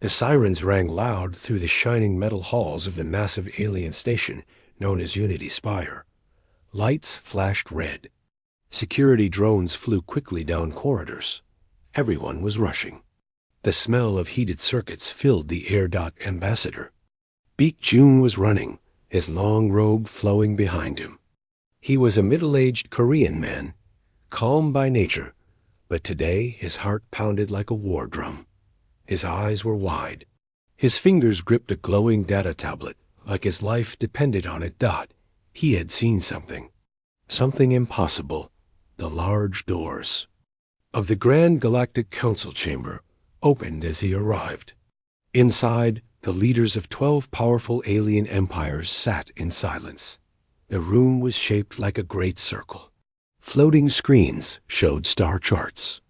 The sirens rang loud through the shining metal halls of the massive alien station known as Unity Spire. Lights flashed red. Security drones flew quickly down corridors. Everyone was rushing. The smell of heated circuits filled the air. Ambassador Baek-jun was running, his long robe flowing behind him. He was a middle-aged Korean man, calm by nature, but today his heart pounded like a war drum. His eyes were wide. His fingers gripped a glowing data tablet, like his life depended on it. He had seen something. Something impossible. The large doors of the Grand Galactic Council chamber opened as he arrived. Inside, the leaders of 12 powerful alien empires sat in silence. The room was shaped like a great circle. Floating screens showed star charts.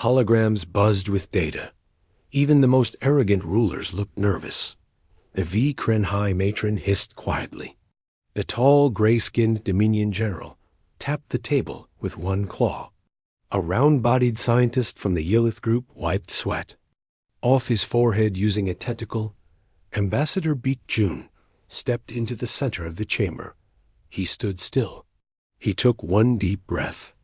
Holograms buzzed with data. Even the most arrogant rulers looked nervous. The V-Kren-High matron hissed quietly. The tall, gray-skinned Dominion general tapped the table with one claw. A round-bodied scientist from the Yilith group wiped sweat off his forehead using a tentacle. Ambassador Baek-jun stepped into the center of the chamber. He stood still. He took one deep breath.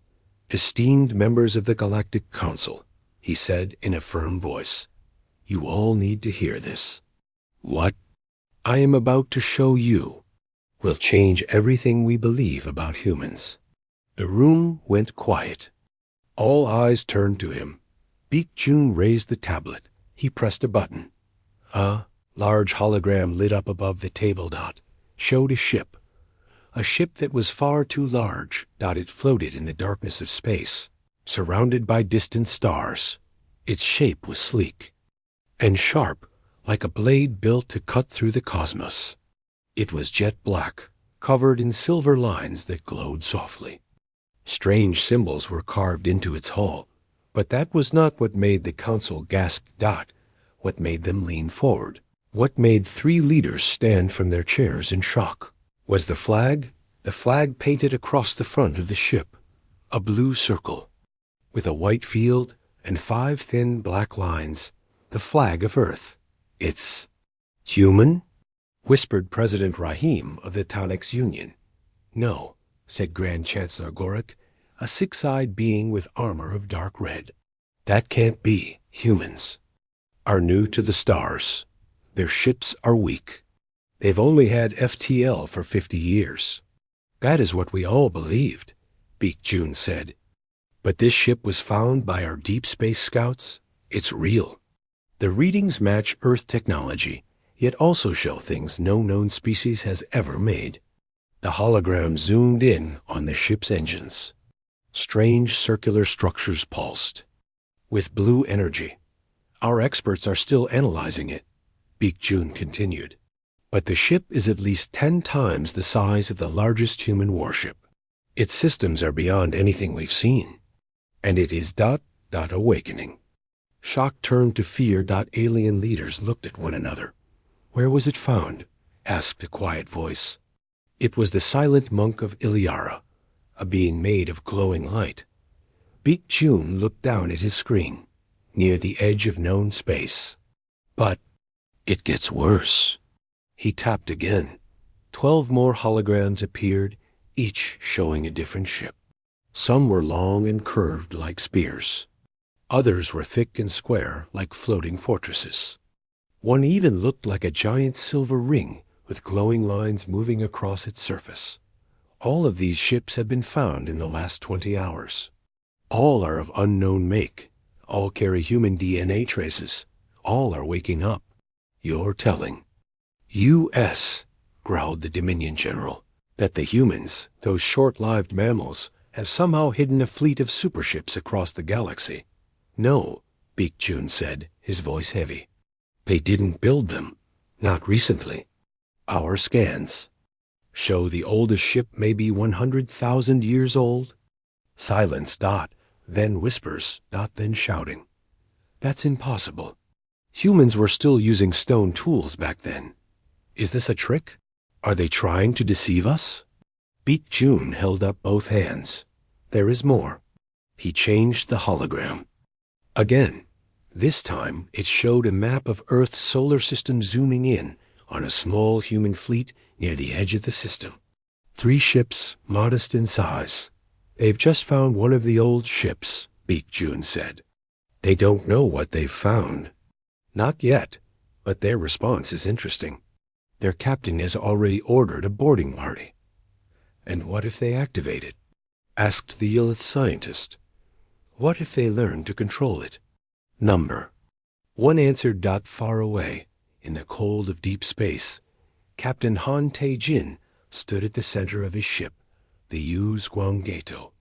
"Esteemed members of the Galactic Council," he said in a firm voice, "you all need to hear this. What I am about to show you will change everything we believe about humans." The room went quiet. All eyes turned to him. Baek-jun raised the tablet. He pressed a button. A large hologram lit up above the table. Showed a ship. A ship that was far too large. It floated in the darkness of space, surrounded by distant stars. Its shape was sleek and sharp, like a blade built to cut through the cosmos. It was jet black, covered in silver lines that glowed softly. Strange symbols were carved into its hull, but that was not what made the council gasp. What made them lean forward, what made 3 leaders stand from their chairs in shock, was the flag painted across the front of the ship, a blue circle, with a white field and 5 thin black lines, the flag of Earth. "It's human?" whispered President Rahim of the Taunex Union. "No," said Grand Chancellor Gorik, a 6-eyed being with armor of dark red. "That can't be. Humans are new to the stars. Their ships are weak. They've only had FTL for 50 years. That is what we all believed," Baek-jun said. "But this ship was found by our deep space scouts. It's real. The readings match Earth technology, yet also show things no known species has ever made." The hologram zoomed in on the ship's engines. Strange circular structures pulsed with blue energy. "Our experts are still analyzing it," Baek-jun continued. "But the ship is at least 10 times the size of the largest human warship. Its systems are beyond anything we've seen. And it is awakening." Shock turned to fear. Alien leaders looked at one another. "Where was it found?" asked a quiet voice. It was the silent monk of Iliara, a being made of glowing light. Baek-jun looked down at his screen, near the edge of known space. "But it gets worse." He tapped again. 12 more holograms appeared, each showing a different ship. Some were long and curved like spears. Others were thick and square like floating fortresses. One even looked like a giant silver ring with glowing lines moving across its surface. All of these ships have been found in the last 20 hours. All are of unknown make. All carry human DNA traces. All are waking up. "You're telling U.S., growled the Dominion general, "that the humans, those short-lived mammals, have somehow hidden a fleet of superships across the galaxy." "No," Baek-jun said, his voice heavy. "They didn't build them. Not recently. Our scans show the oldest ship may be 100,000 years old." Silence. Then whispers. Then shouting. "That's impossible. Humans were still using stone tools back then. Is this a trick? Are they trying to deceive us?" Baek-jun held up both hands. "There is more." He changed the hologram. Again, This time, it showed a map of Earth's solar system zooming in on a small human fleet near the edge of the system. 3 ships, modest in size. They've just found one of the old ships, Baek-jun said. They don't know what they've found. Not yet, but their response is interesting. Their captain has already ordered a boarding party. And what if they activate it? Asked the Yllith scientist. What if they learn to control it? Number. One answered. Far away, in the cold of deep space, Captain Han Tae-jin stood at the center of his ship, the Yuz Guanggaeto.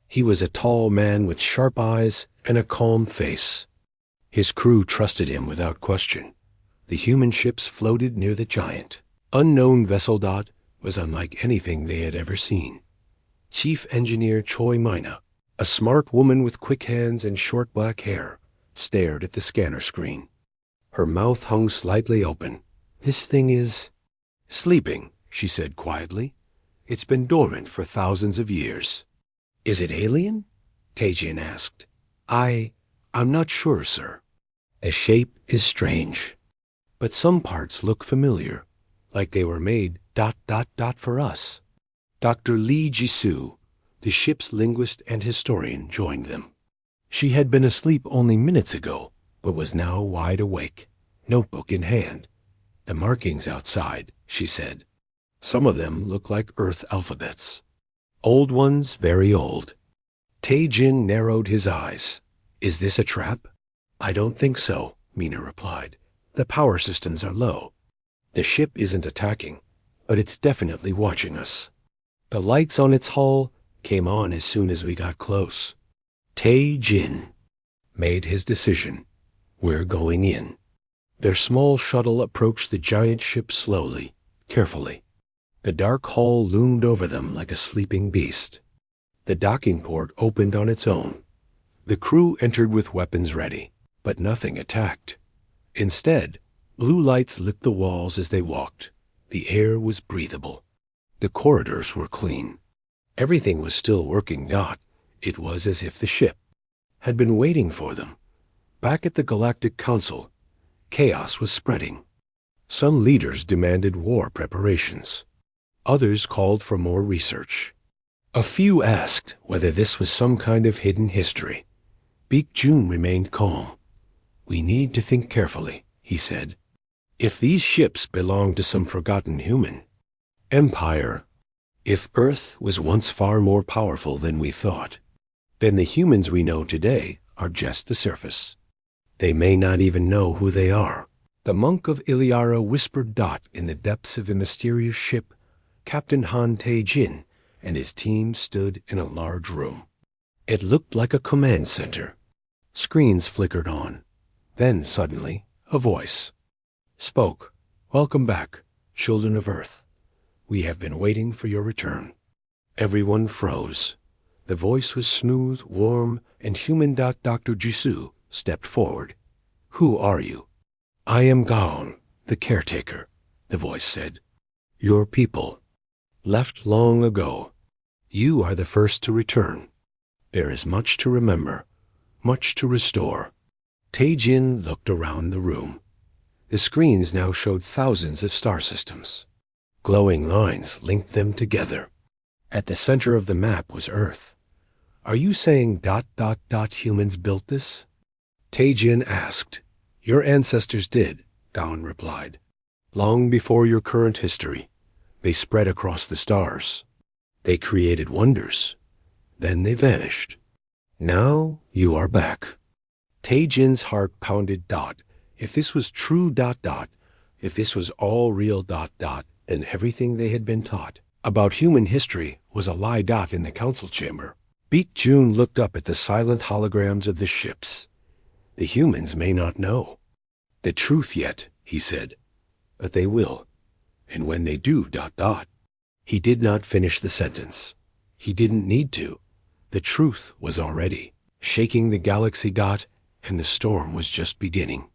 He was a tall man with sharp eyes and a calm face. His crew trusted him without question. The human ships floated near the giant. Unknown vessel. Was unlike anything they had ever seen. Chief Engineer Choi Mina, a smart woman with quick hands and short black hair, stared at the scanner screen. Her mouth hung slightly open. This thing is sleeping, she said quietly. It's been dormant for thousands of years. Is it alien? Tae-jin asked. I'm not sure, sir. The shape is strange, but some parts look familiar, like they were made ... for us. Dr. Lee Jisoo, the ship's linguist and historian, joined them. She had been asleep only minutes ago, but was now wide awake, notebook in hand. The markings outside, she said. Some of them look like Earth alphabets. Old ones, very old. Tae-jin narrowed his eyes. Is this a trap? I don't think so, Mina replied. The power systems are low. The ship isn't attacking, but it's definitely watching us. The lights on its hull came on as soon as we got close. Tae-jin made his decision. We're going in. Their small shuttle approached the giant ship slowly, carefully. The dark hull loomed over them like a sleeping beast. The docking port opened on its own. The crew entered with weapons ready, but nothing attacked. Instead, blue lights lit the walls as they walked. The air was breathable. The corridors were clean. Everything was still working. It was as if the ship had been waiting for them. Back at the Galactic Council, chaos was spreading. Some leaders demanded war preparations. Others called for more research. A few asked whether this was some kind of hidden history. Baek-jun remained calm. We need to think carefully, he said. If these ships belong to some forgotten human empire, if Earth was once far more powerful than we thought, then the humans we know today are just the surface. They may not even know who they are. The monk of Iliara whispered. In the depths of the mysterious ship, Captain Han Tae-jin and his team stood in a large room. It looked like a command center. Screens flickered on. Then suddenly, a voice spoke. Welcome back, children of Earth. We have been waiting for your return. Everyone froze. The voice was smooth, warm, and human. Dr. Jisoo stepped forward. Who are you? I am Gaon, the caretaker, the voice said. Your people left long ago. You are the first to return. There is much to remember, much to restore. Tae-jin looked around the room. The screens now showed thousands of star systems. Glowing lines linked them together. At the center of the map was Earth. Are you saying ... humans built this? Tae-jin asked. Your ancestors did, Gaon replied. Long before your current history, they spread across the stars. They created wonders. Then they vanished. Now you are back. Tae-jin's heart pounded. If this was true ... if this was all real ... then everything they had been taught about human history was a lie. In the council chamber, Baek-jun looked up at the silent holograms of the ships. The humans may not know the truth yet, he said, but they will. And when they do ... He did not finish the sentence. He didn't need to. The truth was already shaking the galaxy. And the storm was just beginning.